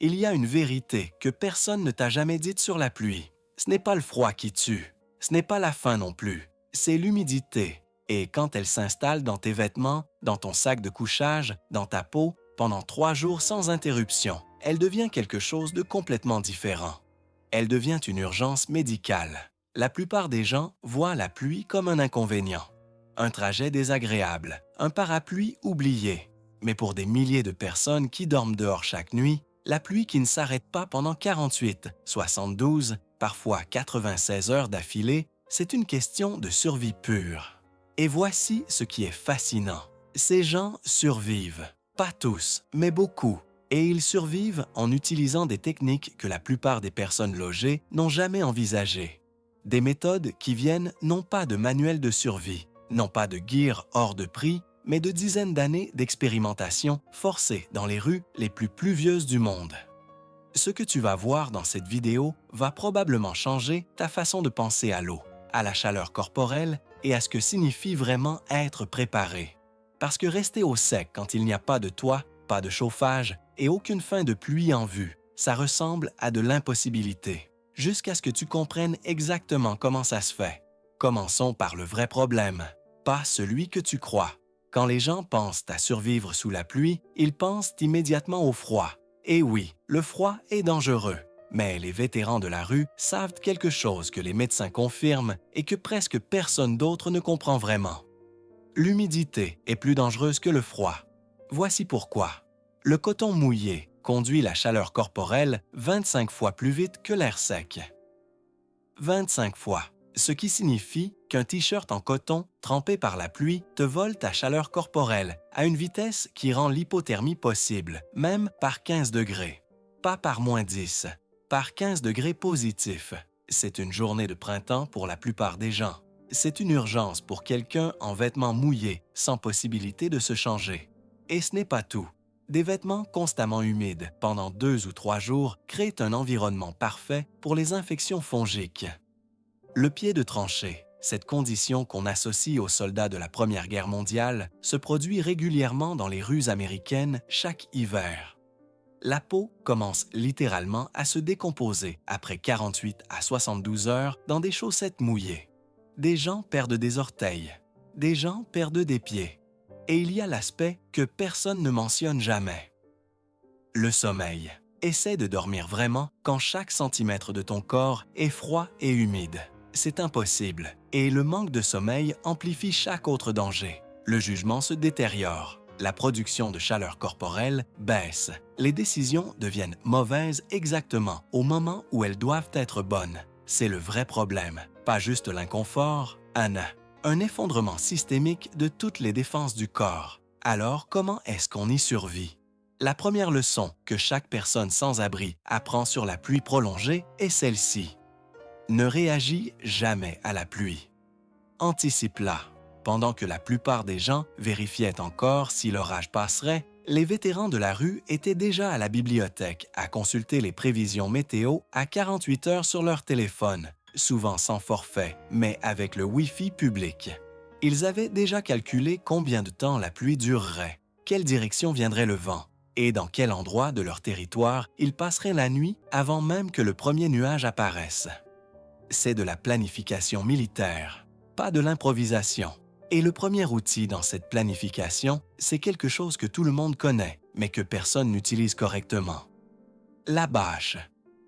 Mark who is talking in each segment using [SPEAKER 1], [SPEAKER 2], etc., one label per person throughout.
[SPEAKER 1] Il y a une vérité que personne ne t'a jamais dite sur la pluie. Ce n'est pas le froid qui tue, ce n'est pas la faim non plus, c'est l'humidité. Et quand elle s'installe dans tes vêtements, dans ton sac de couchage, dans ta peau, pendant 3 jours sans interruption, elle devient quelque chose de complètement différent. Elle devient une urgence médicale. La plupart des gens voient la pluie comme un inconvénient, un trajet désagréable, un parapluie oublié. Mais pour des milliers de personnes qui dorment dehors chaque nuit, la pluie qui ne s'arrête pas pendant 48, 72, parfois 96 heures d'affilée, c'est une question de survie pure. Et voici ce qui est fascinant. Ces gens survivent. Pas tous, mais beaucoup. Et ils survivent en utilisant des techniques que la plupart des personnes logées n'ont jamais envisagées. Des méthodes qui viennent non pas de manuels de survie, non pas de gear hors de prix, mais de dizaines d'années d'expérimentation forcée dans les rues les plus pluvieuses du monde. Ce que tu vas voir dans cette vidéo va probablement changer ta façon de penser à l'eau, à la chaleur corporelle et à ce que signifie vraiment être préparé. Parce que rester au sec quand il n'y a pas de toit, pas de chauffage et aucune fin de pluie en vue, ça ressemble à de l'impossibilité. Jusqu'à ce que tu comprennes exactement comment ça se fait. Commençons par le vrai problème, pas celui que tu crois. Quand les gens pensent à survivre sous la pluie, ils pensent immédiatement au froid. Et oui, le froid est dangereux. Mais les vétérans de la rue savent quelque chose que les médecins confirment et que presque personne d'autre ne comprend vraiment. L'humidité est plus dangereuse que le froid. Voici pourquoi. Le coton mouillé conduit la chaleur corporelle 25 fois plus vite que l'air sec. 25 fois, ce qui signifie qu'un t-shirt en coton trempé par la pluie te vole ta chaleur corporelle à une vitesse qui rend l'hypothermie possible, même par 15 degrés. Pas par moins 10, par 15 degrés positifs. C'est une journée de printemps pour la plupart des gens. C'est une urgence pour quelqu'un en vêtements mouillés, sans possibilité de se changer. Et ce n'est pas tout. Des vêtements constamment humides pendant 2 ou 3 jours créent un environnement parfait pour les infections fongiques. Le pied de tranchée, cette condition qu'on associe aux soldats de la Première Guerre mondiale, se produit régulièrement dans les rues américaines chaque hiver. La peau commence littéralement à se décomposer après 48 à 72 heures dans des chaussettes mouillées. Des gens perdent des orteils, des gens perdent des pieds. Et il y a l'aspect que personne ne mentionne jamais. Le sommeil. Essaie de dormir vraiment quand chaque centimètre de ton corps est froid et humide. C'est impossible, et le manque de sommeil amplifie chaque autre danger. Le jugement se détériore, la production de chaleur corporelle baisse, les décisions deviennent mauvaises exactement au moment où elles doivent être bonnes. C'est le vrai problème, pas juste l'inconfort, Anna. Un effondrement systémique de toutes les défenses du corps. Alors, comment est-ce qu'on y survit? La première leçon que chaque personne sans abri apprend sur la pluie prolongée est celle-ci. Ne réagis jamais à la pluie. Anticipe-la. Pendant que la plupart des gens vérifiaient encore si l'orage passerait, les vétérans de la rue étaient déjà à la bibliothèque à consulter les prévisions météo à 48 heures sur leur téléphone, souvent sans forfait, mais avec le Wi-Fi public. Ils avaient déjà calculé combien de temps la pluie durerait, quelle direction viendrait le vent, et dans quel endroit de leur territoire ils passeraient la nuit avant même que le premier nuage apparaisse. C'est de la planification militaire, pas de l'improvisation. Et le premier outil dans cette planification, c'est quelque chose que tout le monde connaît, mais que personne n'utilise correctement. La bâche.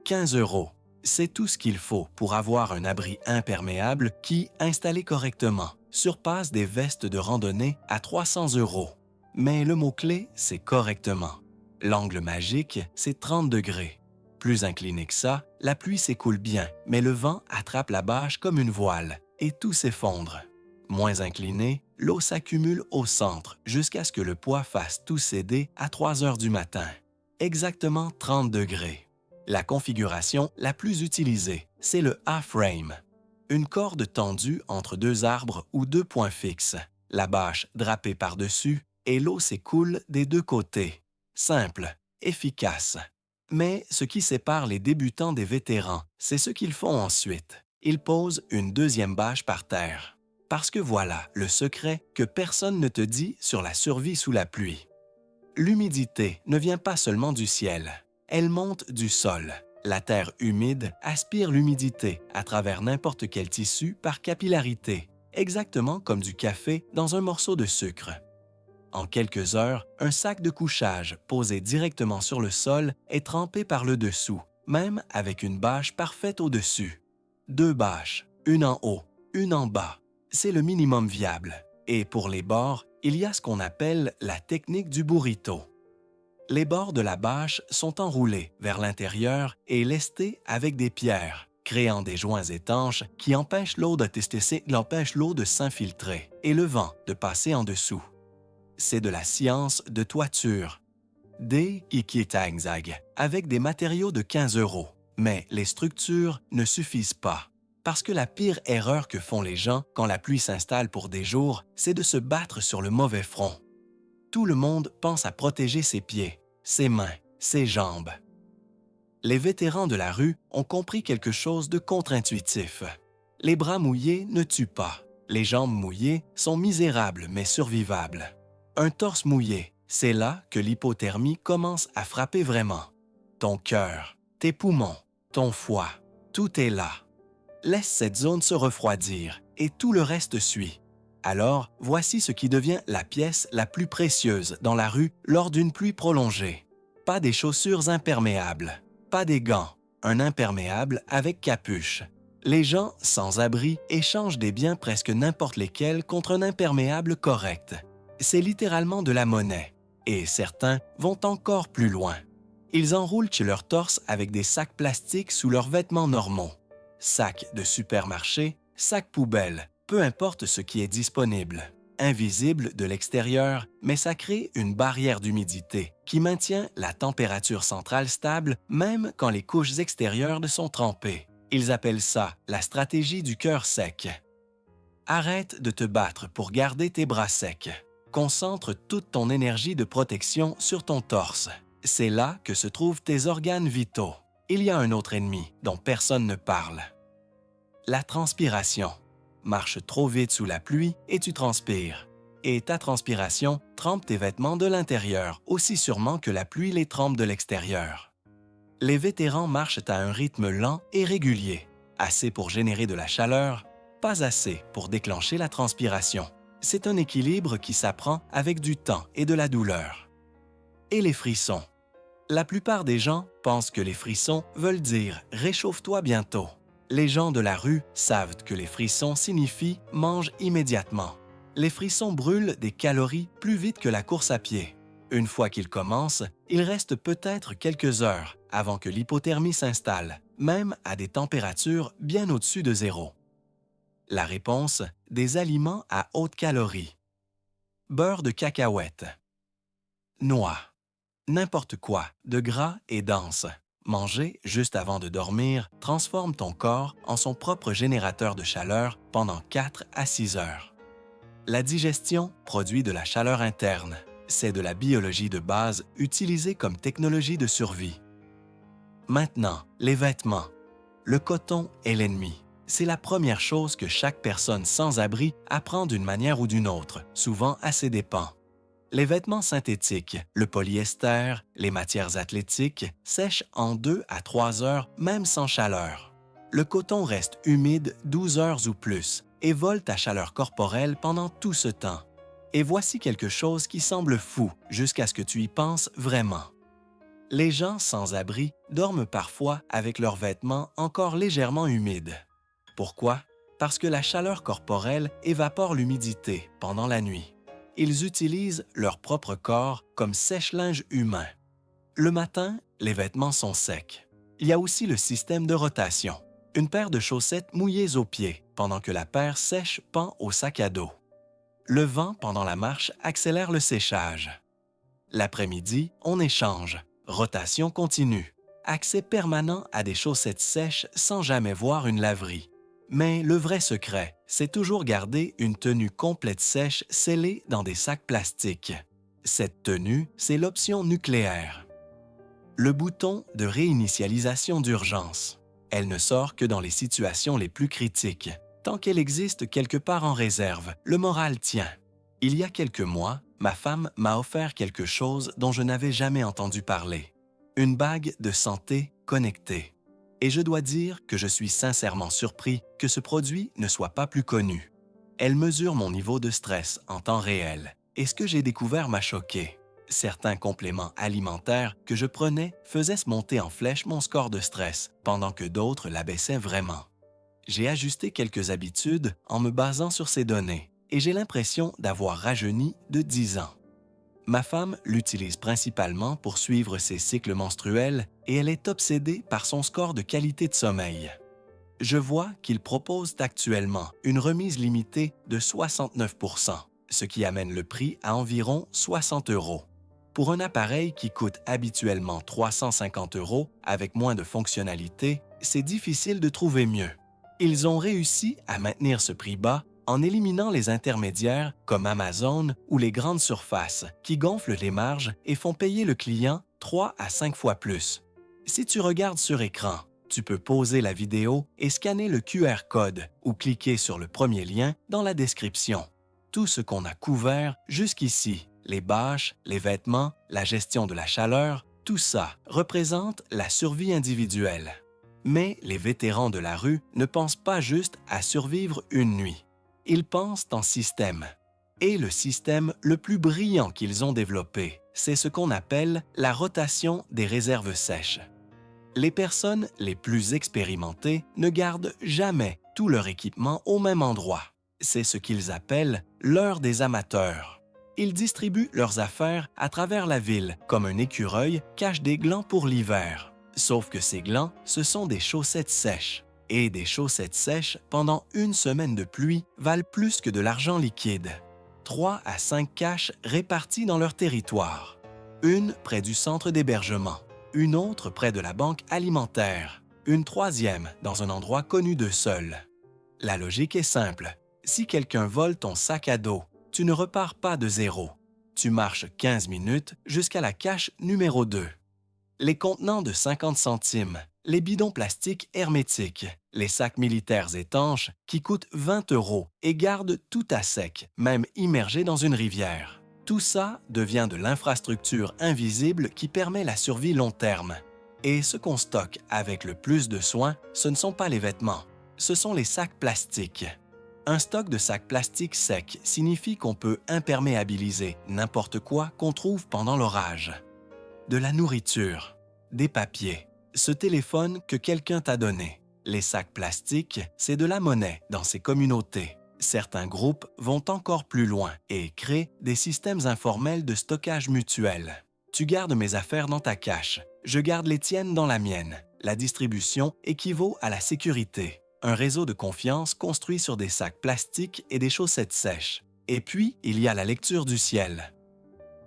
[SPEAKER 1] 15 €. C'est tout ce qu'il faut pour avoir un abri imperméable qui, installé correctement, surpasse des vestes de randonnée à 300 €. Mais le mot-clé, c'est correctement. L'angle magique, c'est 30 degrés. Plus incliné que ça, la pluie s'écoule bien, mais le vent attrape la bâche comme une voile et tout s'effondre. Moins incliné, l'eau s'accumule au centre jusqu'à ce que le poids fasse tout céder à 3 heures du matin. Exactement 30 degrés. La configuration la plus utilisée, c'est le A-frame. Une corde tendue entre 2 arbres ou 2 points fixes, la bâche drapée par-dessus et l'eau s'écoule des 2 côtés. Simple, efficace. Mais ce qui sépare les débutants des vétérans, c'est ce qu'ils font ensuite. Ils posent une deuxième bâche par terre. Parce que voilà le secret que personne ne te dit sur la survie sous la pluie. L'humidité ne vient pas seulement du ciel. Elle monte du sol. La terre humide aspire l'humidité à travers n'importe quel tissu par capillarité, exactement comme du café dans un morceau de sucre. En quelques heures, un sac de couchage posé directement sur le sol est trempé par le dessous, même avec une bâche parfaite au-dessus. 2 bâches, une en haut, une en bas. C'est le minimum viable. Et pour les bords, il y a ce qu'on appelle la technique du burrito. Les bords de la bâche sont enroulés vers l'intérieur et lestés avec des pierres, créant des joints étanches qui empêchent l'eau de s'infiltrer et le vent de passer en dessous. C'est de la science de toiture. Des Ikitangzag, avec des matériaux de 15 €. Mais les structures ne suffisent pas. Parce que la pire erreur que font les gens quand la pluie s'installe pour des jours, c'est de se battre sur le mauvais front. Tout le monde pense à protéger ses pieds, ses mains, ses jambes. Les vétérans de la rue ont compris quelque chose de contre-intuitif. Les bras mouillés ne tuent pas. Les jambes mouillées sont misérables mais survivables. Un torse mouillé, c'est là que l'hypothermie commence à frapper vraiment. Ton cœur, tes poumons, ton foie, tout est là. Laisse cette zone se refroidir et tout le reste suit. Alors, voici ce qui devient la pièce la plus précieuse dans la rue lors d'une pluie prolongée. Pas des chaussures imperméables, pas des gants, un imperméable avec capuche. Les gens sans abri échangent des biens presque n'importe lesquels contre un imperméable correct. C'est littéralement de la monnaie. Et certains vont encore plus loin. Ils enroulent chez leur torse avec des sacs plastiques sous leurs vêtements normaux. Sacs de supermarché, sacs poubelle, peu importe ce qui est disponible. Invisible de l'extérieur, mais ça crée une barrière d'humidité qui maintient la température centrale stable même quand les couches extérieures sont trempées. Ils appellent ça la stratégie du cœur sec. Arrête de te battre pour garder tes bras secs. Concentre toute ton énergie de protection sur ton torse. C'est là que se trouvent tes organes vitaux. Il y a un autre ennemi dont personne ne parle. La transpiration. Marche trop vite sous la pluie et tu transpires. Et ta transpiration trempe tes vêtements de l'intérieur aussi sûrement que la pluie les trempe de l'extérieur. Les vétérans marchent à un rythme lent et régulier. Assez pour générer de la chaleur, pas assez pour déclencher la transpiration. C'est un équilibre qui s'apprend avec du temps et de la douleur. Et les frissons. La plupart des gens pensent que les frissons veulent dire « réchauffe-toi bientôt ». Les gens de la rue savent que les frissons signifient « mange immédiatement ». Les frissons brûlent des calories plus vite que la course à pied. Une fois qu'ils commencent, il reste peut-être quelques heures avant que l'hypothermie s'installe, même à des températures bien au-dessus de zéro. La réponse, des aliments à haute calorie. Beurre de cacahuète. Noix. N'importe quoi de gras et dense. Manger juste avant de dormir transforme ton corps en son propre générateur de chaleur pendant 4 à 6 heures. La digestion produit de la chaleur interne. C'est de la biologie de base utilisée comme technologie de survie. Maintenant, les vêtements. Le coton est l'ennemi. C'est la première chose que chaque personne sans abri apprend d'une manière ou d'une autre, souvent à ses dépens. Les vêtements synthétiques, le polyester, les matières athlétiques sèchent en 2 à 3 heures, même sans chaleur. Le coton reste humide 12 heures ou plus et vole ta chaleur corporelle pendant tout ce temps. Et voici quelque chose qui semble fou jusqu'à ce que tu y penses vraiment. Les gens sans abri dorment parfois avec leurs vêtements encore légèrement humides. Pourquoi? Parce que la chaleur corporelle évapore l'humidité pendant la nuit. Ils utilisent leur propre corps comme sèche-linge humain. Le matin, les vêtements sont secs. Il y a aussi le système de rotation. Une paire de chaussettes mouillées aux pieds pendant que la paire sèche pend au sac à dos. Le vent pendant la marche accélère le séchage. L'après-midi, on échange. Rotation continue. Accès permanent à des chaussettes sèches sans jamais voir une laverie. Mais le vrai secret, c'est toujours garder une tenue complète sèche scellée dans des sacs plastiques. Cette tenue, c'est l'option nucléaire. Le bouton de réinitialisation d'urgence. Elle ne sort que dans les situations les plus critiques. Tant qu'elle existe quelque part en réserve, le moral tient. Il y a quelques mois, ma femme m'a offert quelque chose dont je n'avais jamais entendu parler. Une bague de santé connectée. Et je dois dire que je suis sincèrement surpris que ce produit ne soit pas plus connu. Elle mesure mon niveau de stress en temps réel, et ce que j'ai découvert m'a choqué. Certains compléments alimentaires que je prenais faisaient se monter en flèche mon score de stress, pendant que d'autres l'abaissaient vraiment. J'ai ajusté quelques habitudes en me basant sur ces données, et j'ai l'impression d'avoir rajeuni de 10 ans. Ma femme l'utilise principalement pour suivre ses cycles menstruels et elle est obsédée par son score de qualité de sommeil. Je vois qu'ils proposent actuellement une remise limitée de 69 %, ce qui amène le prix à environ 60 €. Pour un appareil qui coûte habituellement 350 € avec moins de fonctionnalités, c'est difficile de trouver mieux. Ils ont réussi à maintenir ce prix bas en éliminant les intermédiaires comme Amazon ou les grandes surfaces qui gonflent les marges et font payer le client 3 à 5 fois plus. Si tu regardes sur écran, tu peux pauser la vidéo et scanner le QR code ou cliquer sur le premier lien dans la description. Tout ce qu'on a couvert jusqu'ici, les bâches, les vêtements, la gestion de la chaleur, tout ça représente la survie individuelle. Mais les vétérans de la rue ne pensent pas juste à survivre une nuit. Ils pensent en système. Et le système le plus brillant qu'ils ont développé, c'est ce qu'on appelle la rotation des réserves sèches. Les personnes les plus expérimentées ne gardent jamais tout leur équipement au même endroit. C'est ce qu'ils appellent l'heure des amateurs. Ils distribuent leurs affaires à travers la ville comme un écureuil cache des glands pour l'hiver. Sauf que ces glands, ce sont des chaussettes sèches. Et des chaussettes sèches pendant une semaine de pluie valent plus que de l'argent liquide. 3 à 5 caches réparties dans leur territoire. Une près du centre d'hébergement, une autre près de la banque alimentaire, une troisième dans un endroit connu d'eux seuls. La logique est simple. Si quelqu'un vole ton sac à dos, tu ne repars pas de zéro. Tu marches 15 minutes jusqu'à la cache numéro 2. Les contenants de 50 centimes, les bidons plastiques hermétiques, les sacs militaires étanches qui coûtent 20 € et gardent tout à sec, même immergés dans une rivière. Tout ça devient de l'infrastructure invisible qui permet la survie long terme. Et ce qu'on stocke avec le plus de soin, ce ne sont pas les vêtements, ce sont les sacs plastiques. Un stock de sacs plastiques secs signifie qu'on peut imperméabiliser n'importe quoi qu'on trouve pendant l'orage. De la nourriture, des papiers, ce téléphone que quelqu'un t'a donné. Les sacs plastiques, c'est de la monnaie dans ces communautés. Certains groupes vont encore plus loin et créent des systèmes informels de stockage mutuel. Tu gardes mes affaires dans ta cache, je garde les tiennes dans la mienne. La distribution équivaut à la sécurité. Un réseau de confiance construit sur des sacs plastiques et des chaussettes sèches. Et puis, il y a la lecture du ciel.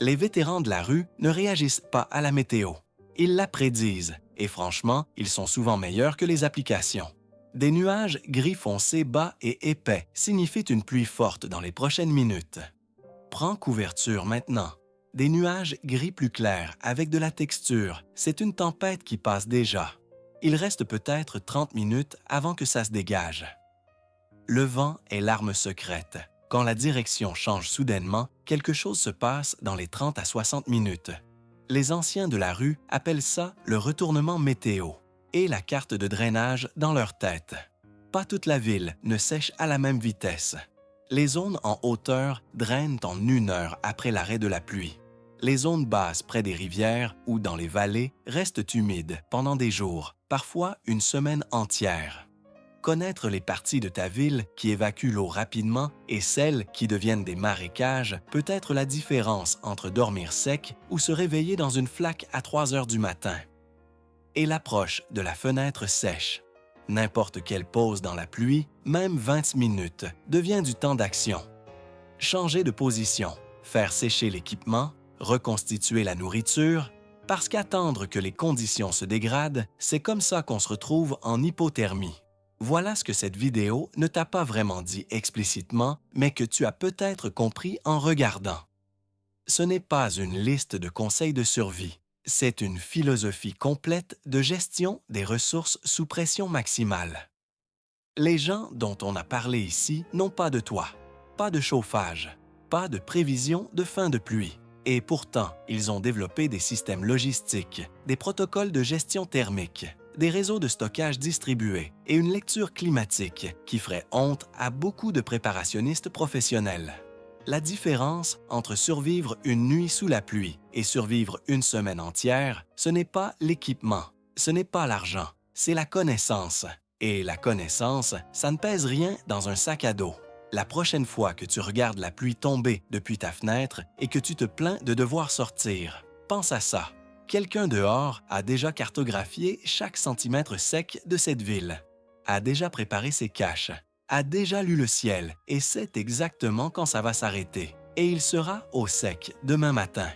[SPEAKER 1] Les vétérans de la rue ne réagissent pas à la météo. Ils la prédisent et franchement, ils sont souvent meilleurs que les applications. Des nuages gris foncé bas et épais signifient une pluie forte dans les prochaines minutes. Prends couverture maintenant. Des nuages gris plus clairs avec de la texture, c'est une tempête qui passe déjà. Il reste peut-être 30 minutes avant que ça se dégage. Le vent est l'arme secrète. Quand la direction change soudainement, quelque chose se passe dans les 30 à 60 minutes. Les anciens de la rue appellent ça le retournement météo et la carte de drainage dans leur tête. Pas toute la ville ne sèche à la même vitesse. Les zones en hauteur drainent en 1 heure après l'arrêt de la pluie. Les zones basses près des rivières ou dans les vallées restent humides pendant des jours, parfois une semaine entière. Connaître les parties de ta ville qui évacuent l'eau rapidement et celles qui deviennent des marécages peut être la différence entre dormir sec ou se réveiller dans une flaque à 3 heures du matin. Et l'approche de la fenêtre sèche. N'importe quelle pause dans la pluie, même 20 minutes, devient du temps d'action. Changer de position, faire sécher l'équipement, reconstituer la nourriture, parce qu'attendre que les conditions se dégradent, c'est comme ça qu'on se retrouve en hypothermie. Voilà ce que cette vidéo ne t'a pas vraiment dit explicitement, mais que tu as peut-être compris en regardant. Ce n'est pas une liste de conseils de survie, c'est une philosophie complète de gestion des ressources sous pression maximale. Les gens dont on a parlé ici n'ont pas de toit, pas de chauffage, pas de prévision de fin de pluie. Et pourtant, ils ont développé des systèmes logistiques, des protocoles de gestion thermique, des réseaux de stockage distribués et une lecture climatique qui ferait honte à beaucoup de préparationnistes professionnels. La différence entre survivre une nuit sous la pluie et survivre une semaine entière, ce n'est pas l'équipement, ce n'est pas l'argent, c'est la connaissance. Et la connaissance, ça ne pèse rien dans un sac à dos. La prochaine fois que tu regardes la pluie tomber depuis ta fenêtre et que tu te plains de devoir sortir, pense à ça. Quelqu'un dehors a déjà cartographié chaque centimètre sec de cette ville, a déjà préparé ses caches, a déjà lu le ciel et sait exactement quand ça va s'arrêter. Et il sera au sec demain matin.